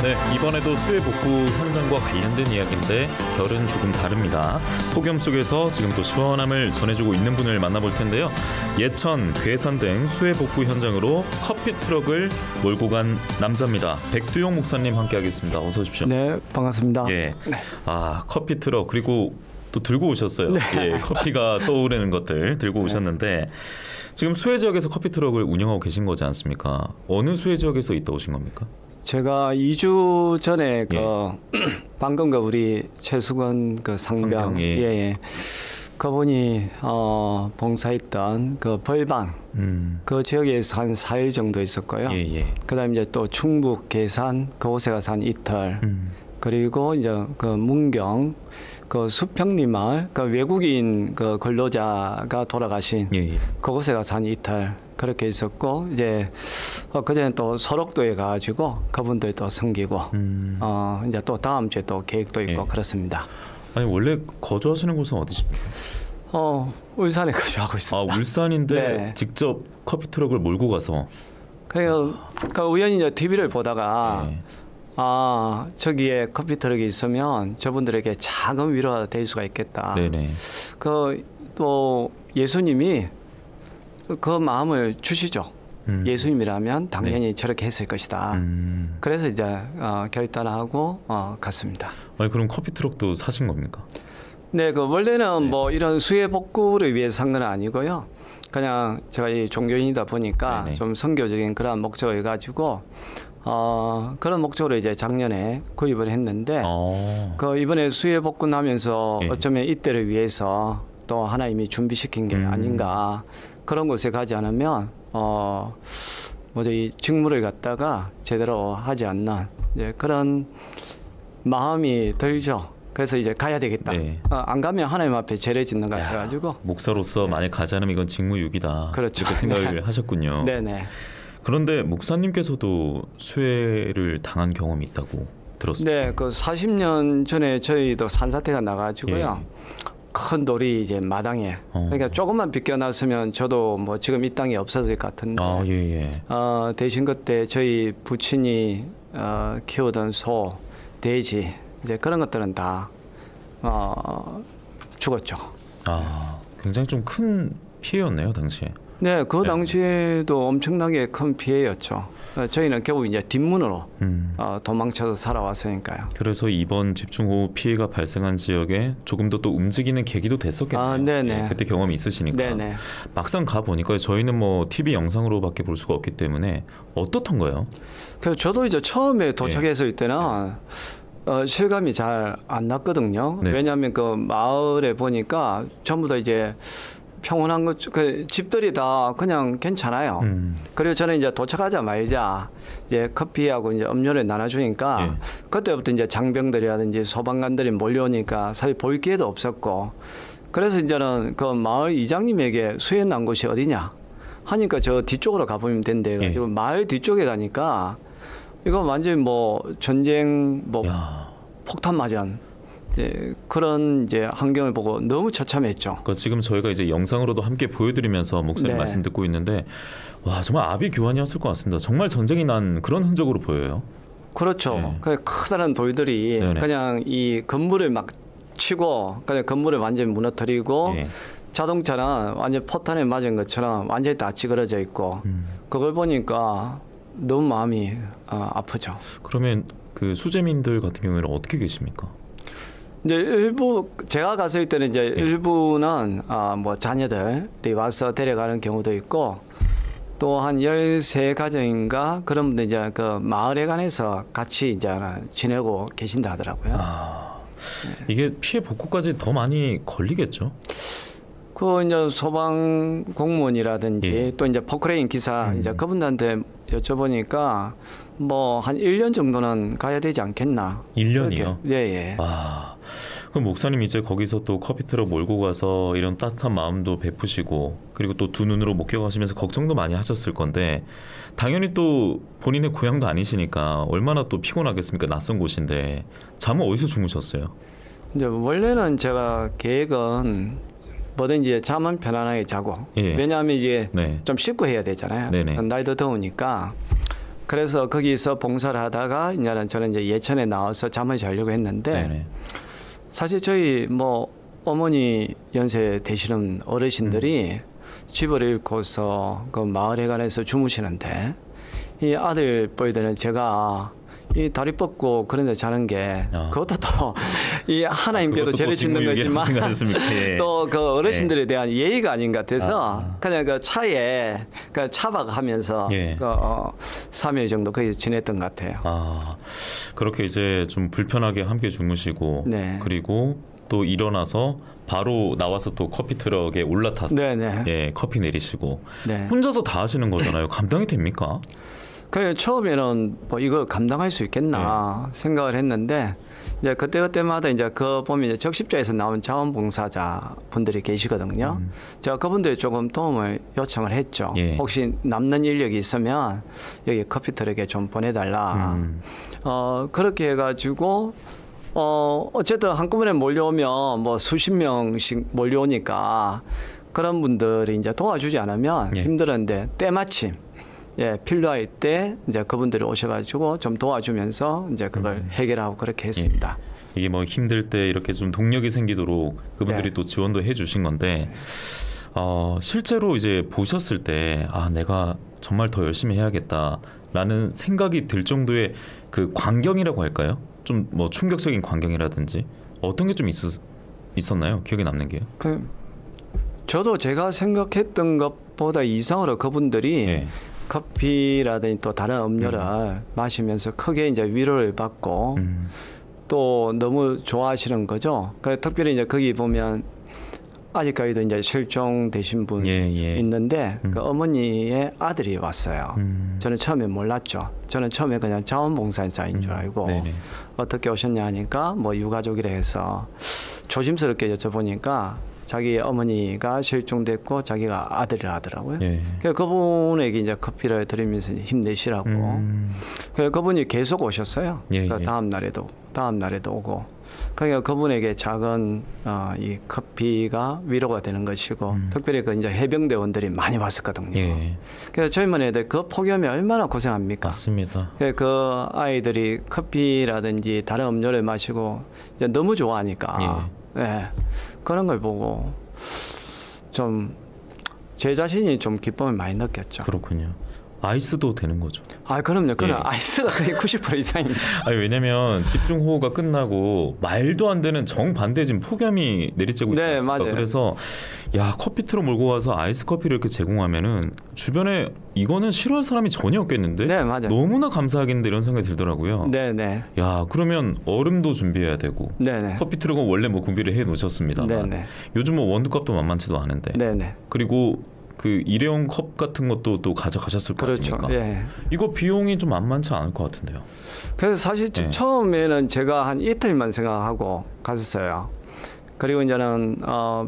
네, 이번에도 수해 복구 현장과 관련된 이야기인데 결은 조금 다릅니다. 폭염 속에서 지금 또 시원함을 전해주고 있는 분을 만나볼 텐데요. 예천, 괴산 등 수해 복구 현장으로 커피 트럭을 몰고 간 남자입니다. 백두용 목사님 함께하겠습니다. 어서 오십시오. 네, 반갑습니다. 예, 네. 커피 트럭 그리고 또 들고 오셨어요. 네. 예, 커피가 떠오르는 것들 들고 오셨는데 지금 수해 지역에서 커피 트럭을 운영하고 계신 거지 않습니까? 어느 수해 지역에서 있다 오신 겁니까? 제가 2주 전에 예. 방금 우리 최수건 상병 예. 그분이 봉사했던 벌방 그 지역에서 한 4일 정도 있었고요. 그다음에 이제 또 충북 괴산 그곳에 가서 한 이틀. 그리고 이제 문경 수평리 마을 외국인 근로자가 돌아가신 그곳에 가서 한 이틀 그렇게 있었고 이제 그전에 또 설옥도에 가가지고 그분들 또 섬기고 이제 또 다음 주에 또 계획도 있고 그렇습니다. 아니 원래 거주하시는 곳은 어디십니까? 울산에 거주하고 있습니다. 아 울산인데 네. 직접 커피 트럭을 몰고 가서 우연히 이제 TV를 보다가 저기에 커피 트럭이 있으면 저분들에게 작은 위로가 될 수가 있겠다. 네네. 또 예수님이 그 마음을 주시죠. 예수님이라면 당연히 저렇게 했을 것이다. 그래서 이제 결단하고 갔습니다. 아니 그럼 커피 트럭도 사신 겁니까? 네, 원래는 뭐 이런 수해 복구를 위해서 산 건 아니고요. 그냥 제가 이 종교인이다 보니까 좀 선교적인 그런 목적을 가지고 그런 목적으로 이제 작년에 구입을 했는데 이번에 수해 복구 나면서 어쩌면 이때를 위해서 또 하나님이 준비시킨 게 아닌가. 그런 곳에 가지 않으면 이 직무를 갖다가 제대로 하지 않는 그런 마음이 들죠. 그래서 이제 가야 되겠다. 안 가면 하나님 앞에 죄를 짓는 것 같아가지고 목사로서 만약 가지 않으면 이건 직무유기다. 그렇죠. 이렇게 생각을 하셨군요. 네네. 그런데 목사님께서도 수해를 당한 경험이 있다고 들었습니다. 네, 40년 전에 저희도 산사태가 나가지고요. 큰 돌이 이제 마당에 그러니까 조금만 비껴놨으면 저도 뭐 지금 이 땅에 없어질 것 같은데 대신 그때 저희 부친이 키우던 소, 돼지 이제 그런 것들은 다 죽었죠. 굉장히 좀 큰 피해였네요 당시에. 네, 그 당시에도 엄청나게 큰 피해였죠. 저희는 겨우 이제 뒷문으로 도망쳐서 살아왔으니까요. 그래서 이번 집중호우 피해가 발생한 지역에 조금 더 또 움직이는 계기도 됐었겠네요. 네네. 그때 경험이 있으시니까. 네네. 막상 가 보니까 저희는 뭐 TV 영상으로밖에 볼 수가 없기 때문에 어떻던가요? 그래서 저도 이제 처음에 도착했을 때는 실감이 잘 안 났거든요. 왜냐하면 그 마을에 보니까 전부 다 이제 평온한 집들이 다 그냥 괜찮아요. 그리고 저는 이제 도착하자마자 이제 커피하고 이제 음료를 나눠주니까 그때부터 이제 장병들이라든지 소방관들이 몰려오니까 사실 볼 기회도 없었고 그래서 이제는 그 마을 이장님에게 수해 난 곳이 어디냐 하니까 저 뒤쪽으로 가보면 된대요. 지금 마을 뒤쪽에 가니까 이거 완전히 뭐 전쟁 폭탄 맞은 그런 이제 환경을 보고 너무 처참했죠. 그러니까 지금 저희가 이제 영상으로도 함께 보여드리면서 목사님 말씀 듣고 있는데 와 정말 아비규환이었을 것 같습니다. 정말 전쟁이 난 그런 흔적으로 보여요. 그렇죠. 그냥 커다란 돌들이 그냥 이 건물을 막 치고 그냥 건물을 완전히 무너뜨리고 자동차는 완전 포탄에 맞은 것처럼 완전히 다 찌그러져 있고 그걸 보니까 너무 마음이 아프죠. 그러면 그 수재민들 같은 경우에는 어떻게 계십니까? 이제 일부 제가 갔을 때는 이제 일부는 뭐 자녀들이 와서 데려가는 경우도 있고 또 한 13가정인가 그런 분들 이제 그 마을에 관해서 같이 이제 지내고 계신다 하더라고요. 이게 피해 복구까지 더 많이 걸리겠죠? 이제 소방 공무원이라든지 또 이제 포크레인 기사 이제 그분들한테 여쭤보니까 뭐 한 1년 정도는 가야 되지 않겠나. 1년이요? 예. 그럼 목사님 이제 거기서 또 커피 트럭 몰고 가서 이런 따뜻한 마음도 베푸시고 그리고 또 두 눈으로 목격하시면서 걱정도 많이 하셨을 건데 당연히 또 본인의 고향도 아니시니까 얼마나 또 피곤하겠습니까? 낯선 곳인데 잠은 어디서 주무셨어요? 이제 원래는 제가 계획은 뭐든지 잠은 편안하게 자고 왜냐하면 이제 좀 씻고 해야 되잖아요. 날도 더우니까 그래서 거기서 봉사를 하다가 이제는 저는 이제 예천에 나와서 잠을 자려고 했는데 네네. 사실 저희 뭐 어머니 연세 되시는 어르신들이 집을 잃고서 그 마을회관에서 주무시는데 이 아들 뻘들은 제가 이 다리 뻗고 그런 데 자는 게 그것도 또 이 하나님께도 죄를 짓는 거지만 또 그 어르신들에 대한 예의가 아닌 것 같아서 그냥 그 차에 그 차박하면서 예. 그 3일 정도 거기 지냈던 것 같아요. 아, 그렇게 이제 좀 불편하게 함께 주무시고 네. 그리고 또 일어나서 바로 나와서 또 커피 트럭에 올라타서 네네. 예, 커피 내리시고 네. 혼자서 다 하시는 거잖아요. 감당이 됩니까? 그 처음에는 뭐 이거 감당할 수 있겠나 생각을 했는데 이제 그때마다 이제 그 보면 이제 적십자에서 나온 자원봉사자 분들이 계시거든요. 제가 그분들이 조금 도움을 요청을 했죠. 예. 혹시 남는 인력이 있으면 여기 커피 트럭에 좀 보내달라. 그렇게 해가지고 어쨌든 한꺼번에 몰려오면 뭐 수십 명씩 몰려오니까 그런 분들이 이제 도와주지 않으면 예. 힘들었는데 때마침 예, 필요할 때 이제 그분들이 오셔가지고 좀 도와주면서 이제 그걸 해결하고 그렇게 했습니다. 예. 이게 뭐 힘들 때 이렇게 좀 동력이 생기도록 그분들이 네. 또 지원도 해주신 건데 실제로 이제 보셨을 때 내가 정말 더 열심히 해야겠다라는 생각이 들 정도의 그 광경이라고 할까요? 좀 뭐 충격적인 광경이라든지 어떤 게 좀 있었나요? 기억에 남는 게요? 저도 제가 생각했던 것보다 이상으로 그분들이 예. 커피라든지 또 다른 음료를 마시면서 크게 이제 위로를 받고 또 너무 좋아하시는 거죠. 특별히 이제 거기 보면 아직까지도 이제 실종되신 분 있는데 그 어머니의 아들이 왔어요. 저는 처음에 몰랐죠. 저는 처음에 그냥 자원봉사자인 줄 알고 어떻게 오셨냐 하니까 뭐 유가족이라 해서 조심스럽게 여쭤보니까 자기 어머니가 실종됐고 자기가 아들을 하더라고요. 그래서 그분에게 이제 커피를 드리면서 힘내시라고. 그래서 그분이 계속 오셨어요. 그러니까 다음 날에도 오고. 그러니까 그분에게 작은 이 커피가 위로가 되는 것이고, 특별히 그 이제 해병대원들이 많이 왔었거든요. 그래서 젊은 애들 그 폭염에 얼마나 고생합니까? 맞습니다. 그 아이들이 커피라든지 다른 음료를 마시고 이제 너무 좋아하니까. 그런 걸 보고 좀 제 자신이 좀 기쁨을 많이 느꼈죠. 그렇군요. 아이스도 되는 거죠. 그럼요. 그건 아이스가 거의 90% 이상입니다. 왜냐면 집중호우가 끝나고 말도 안 되는 정반대 지금 폭염이 내리쬐고 있지 않습니까? 맞아요. 그래서 커피 트럭 몰고 와서 아이스 커피를 이렇게 제공하면은 주변에 이거는 싫어할 사람이 전혀 없겠는데 맞아요. 너무나 감사하겠는데 이런 생각이 들더라고요. 그러면 얼음도 준비해야 되고 커피 트럭은 원래 뭐 준비를 해 놓으셨습니다만 요즘 뭐 원두값도 만만치도 않은데 그리고 그 일회용 컵 같은 것도 또 가져가셨을 거 아닙니까? 이거 비용이 좀 만만치 않을 것 같은데요. 그래서 사실 처음에는 제가 한 이틀만 생각하고 갔었어요. 그리고 이제는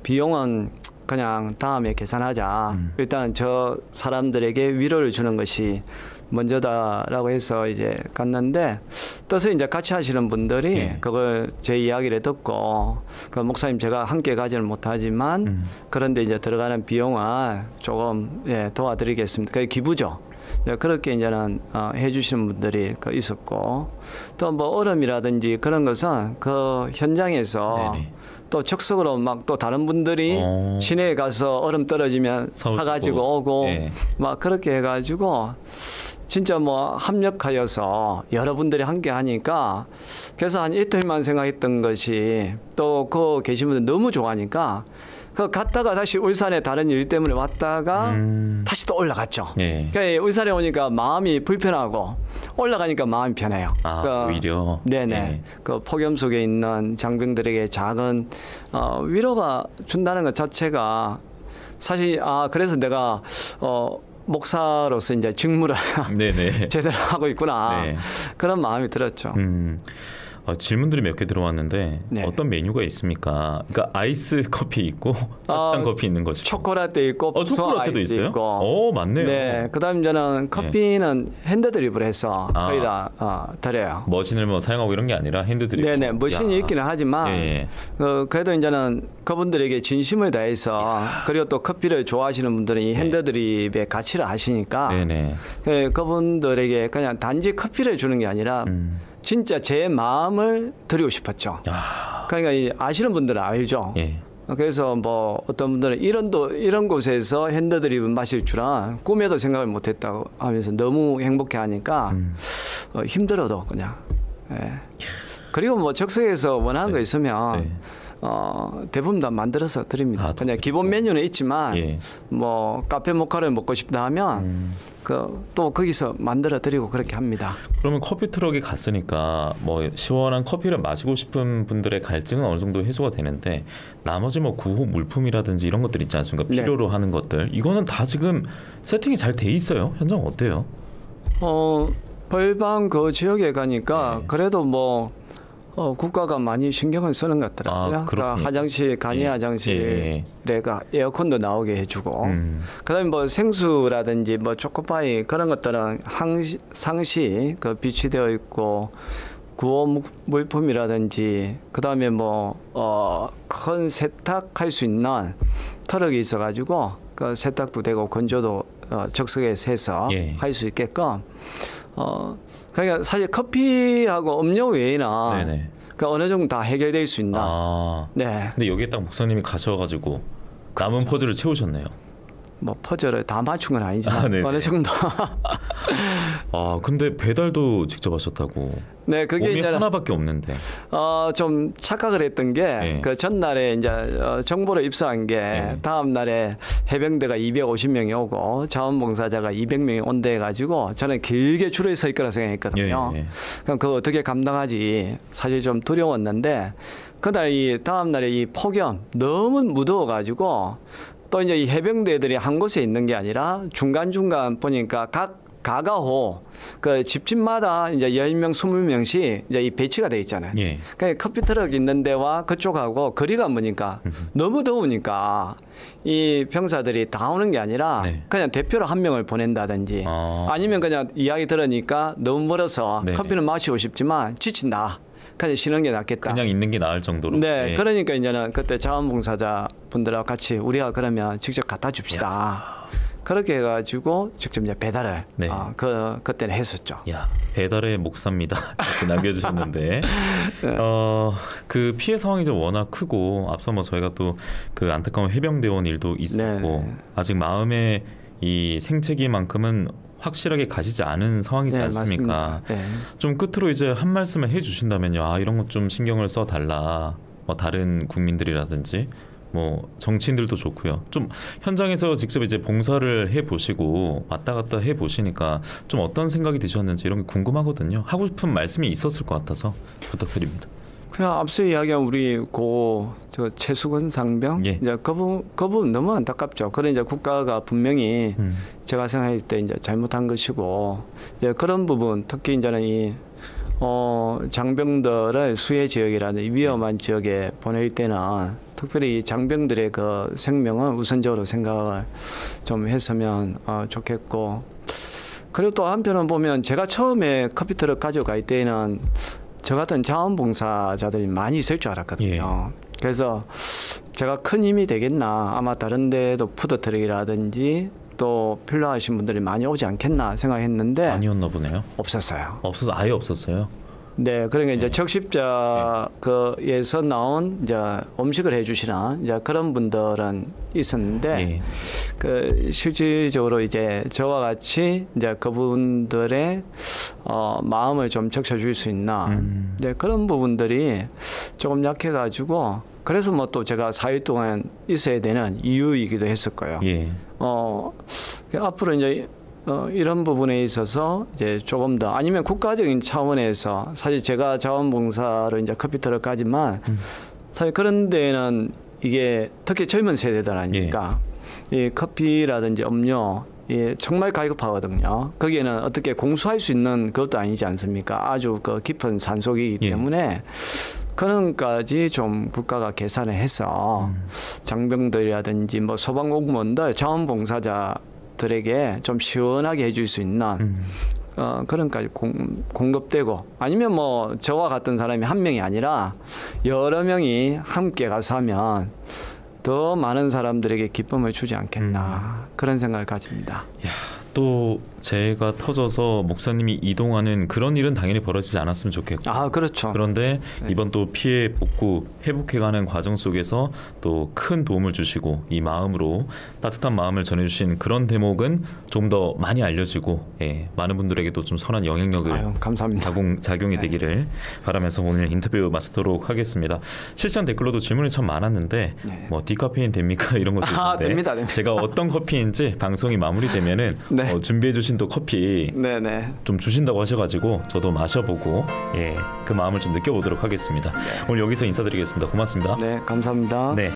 비용은 그냥 다음에 계산하자. 일단 저 사람들에게 위로를 주는 것이 먼저다라고 해서 이제 갔는데 뜻을 이제 같이 하시는 분들이 그걸 제 이야기를 듣고 그 목사님 제가 함께 가지는 못하지만 그런데 이제 들어가는 비용을 조금 도와드리겠습니다. 그게 기부죠. 그렇게 이제는 해주시는 분들이 있었고 또 뭐 얼음이라든지 그런 것은 그 현장에서 또 즉석으로 막 또 다른 분들이 시내에 가서 얼음 떨어지면 사가지고 오고 막 그렇게 해가지고 진짜 뭐 합력하여서 여러분들이 함께 하니까 그래서 한 이틀만 생각했던 것이 또 그 계신 분들 너무 좋아하니까 그 갔다가 다시 울산에 다른 일 때문에 왔다가 다시 또 올라갔죠. 그러니까 울산에 오니까 마음이 불편하고 올라가니까 마음이 편해요. 오히려. 그 폭염 속에 있는 장병들에게 작은 위로가 준다는 것 자체가 사실 그래서 내가 목사로서 이제 직무를 제대로 하고 있구나 그런 마음이 들었죠. 질문들이 몇 개 들어왔는데 네. 어떤 메뉴가 있습니까? 그러니까 아이스 커피 있고 따뜻한 커피 있는 것이고 초콜릿도 있고 초콜릿도 있어요? 있고. 맞네요. 네, 그다음 저는 커피는 핸드드립을 해서 거의 다 드려요. 머신을 뭐 사용하고 이런 게 아니라 핸드드립. 네네, 머신이 있기는 하지만 예. 그래도 이제는 그분들에게 진심을 다해서 그리고 또 커피를 좋아하시는 분들은 이 핸드드립의 가치를 아시니까 네네. 그분들에게 그냥 단지 커피를 주는 게 아니라 진짜 제 마음을 드리고 싶었죠. 그러니까 아시는 분들은 알죠. 예. 그래서 뭐 어떤 분들은 이런 곳에서 핸드드립을 마실 줄은 꿈에도 생각을 못했다고 하면서 너무 행복해하니까 힘들어도 그냥. 예. 그리고 뭐 즉석에서 원하는 거 있으면 대부분 다 만들어서 드립니다. 그냥 기본 메뉴는 있지만 뭐 카페 모카를 먹고 싶다 하면 또 거기서 만들어 드리고 그렇게 합니다. 그러면 커피 트럭에 갔으니까 뭐 시원한 커피를 마시고 싶은 분들의 갈증은 어느 정도 해소가 되는데 나머지 뭐 구호 물품이라든지 이런 것들 있지 않습니까? 필요로 하는 것들 이거는 다 지금 세팅이 잘 돼 있어요. 현장 어때요? 벌방 그 지역에 가니까 그래도 뭐 국가가 많이 신경을 쓰는 것 같더라고요. 그러니까 화장실, 간이 화장실에가 에어컨도 나오게 해주고, 그다음에 뭐 생수라든지 뭐 초코파이 그런 것들은 상시 그 비치되어 있고 구호 물품이라든지 그다음에 뭐 큰 세탁할 수 있는 트럭이 있어가지고 그 세탁도 되고 건조도 적석에서 해서 할 수 있게끔. 그러니까 사실 커피하고 음료 외에나 그러니까 어느 정도 다 해결될 수 있나. 네. 근데 여기에 딱 목사님이 가셔가지고 남은 퍼즐을 채우셨네요. 뭐 퍼즐을 다 맞춘 건 아니지만 어느 정도. 근데 배달도 직접 하셨다고. 네, 그게 몸이 이제 하나밖에 없는데. 좀 착각을 했던 게 그 전날에 이제 정보를 입수한 게 다음 날에 해병대가 250명이 오고 자원봉사자가 200명이 온다 해가지고 저는 길게 줄을 서 있거라 생각했거든요. 그럼 그거 어떻게 감당하지? 사실 좀 두려웠는데 그날 이 다음 날에 이 폭염 너무 무더워가지고. 또 이제 이 해병대들이 한 곳에 있는 게 아니라 중간중간 보니까 각 가가호 그 집집마다 이제 10명, 20명씩 이제 이 배치가 돼 있잖아요. 그러니까 커피 트럭 있는 데와 그쪽하고 거리가 뭐니까 너무 더우니까 이 병사들이 다 오는 게 아니라 그냥 대표로 한 명을 보낸다든지 아니면 그냥 이야기 들으니까 너무 멀어서 커피는 마시고 싶지만 지친다. 그냥 쉬는 게 낫겠다. 그냥 있는 게 나을 정도로. 네, 그러니까 이제는 그때 자원봉사자 분들하고 같이 우리가 그러면 직접 갖다 줍시다. 그렇게 해가지고 직접 이제 배달을 그때는 했었죠. 배달의 목사입니다. 이렇게 남겨주셨는데 그 피해 상황이 좀 워낙 크고 앞서 뭐 저희가 또 그 안타까운 해병대원 일도 있었고 아직 마음의 이 생채기만큼은 확실하게 가시지 않은 상황이지 않습니까? 좀 끝으로 이제 한 말씀을 해주신다면요. 이런 것 좀 신경을 써 달라. 뭐 다른 국민들이라든지 뭐 정치인들도 좋고요. 좀 현장에서 직접 이제 봉사를 해 보시고 왔다 갔다 해 보시니까 좀 어떤 생각이 드셨는지 이런 게 궁금하거든요. 하고 싶은 말씀이 있었을 것 같아서 부탁드립니다. 그냥 앞서 이야기한 우리 저 최수근 상병 이제 그분 너무 안타깝죠. 그런 이제 국가가 분명히 제가 생각할 때 이제 잘못한 것이고 이제 그런 부분 특히 이제는 이 장병들을 수해 지역이라는 위험한 지역에 보낼 때는 특별히 장병들의 그 생명은 우선적으로 생각을 좀 했으면 좋겠고 그리고 또 한편은 보면 제가 처음에 커피트럭 가져갈 때는 저 같은 자원봉사자들이 많이 있을 줄 알았거든요. 그래서 제가 큰 힘이 되겠나 아마 다른 데도 푸드트럭이라든지 또 필요하신 분들이 많이 오지 않겠나 생각했는데 아니었나 보네요. 없었어요. 아예 없었어요. 네, 그러니까 이제 적십자에서 나온 이제 음식을 해주시는 이제 그런 분들은 있었는데 그 실질적으로 이제 저와 같이 이제 그분들의 마음을 좀 적셔줄 수 있는 이제 그런 부분들이 조금 약해가지고 그래서 뭐 또 제가 4일 동안 있어야 되는 이유이기도 했을 거예요. 앞으로 이제 이런 부분에 있어서 이제 조금 더 아니면 국가적인 차원에서 사실 제가 자원봉사로 이제 커피트럭까지만 사실 그런 데는 이게 특히 젊은 세대들 아니까 이 커피라든지 음료 예, 정말 갈급하거든요. 거기에는 어떻게 공수할 수 있는 것도 아니지 않습니까? 아주 그 깊은 산속이기 예. 때문에 그런까지 좀 국가가 계산을 해서 장병들이라든지 뭐 소방공무원들, 자원봉사자들에게 좀 시원하게 해줄 수 있는 그런까지 공급되고 아니면 뭐 저와 같은 사람이 한 명이 아니라 여러 명이 함께 가서 하면 더 많은 사람들에게 기쁨을 주지 않겠나 그런 생각을 가집니다. 야, 또 재해가 터져서 목사님이 이동하는 그런 일은 당연히 벌어지지 않았으면 좋겠고. 아, 그렇죠. 그런데 이번 또 피해 복구 회복해가는 과정 속에서 또 큰 도움을 주시고 이 마음으로 따뜻한 마음을 전해주신 그런 대목은 좀 더 많이 알려지고 예, 많은 분들에게도 좀 선한 영향력을 아유, 감사합니다. 작용이 되기를 바라면서 오늘 인터뷰 마치도록 하겠습니다. 실시간 댓글로도 질문이 참 많았는데 뭐 디카페인 됩니까 이런 것도 있는데 됩니다. 제가 어떤 커피인지 방송이 마무리되면은 네. 준비해 주신 또 커피 네네. 좀 주신다고 하셔가지고 저도 마셔보고 예, 그 마음을 좀 느껴보도록 하겠습니다. 오늘 여기서 인사드리겠습니다. 고맙습니다. 네, 감사합니다. 네,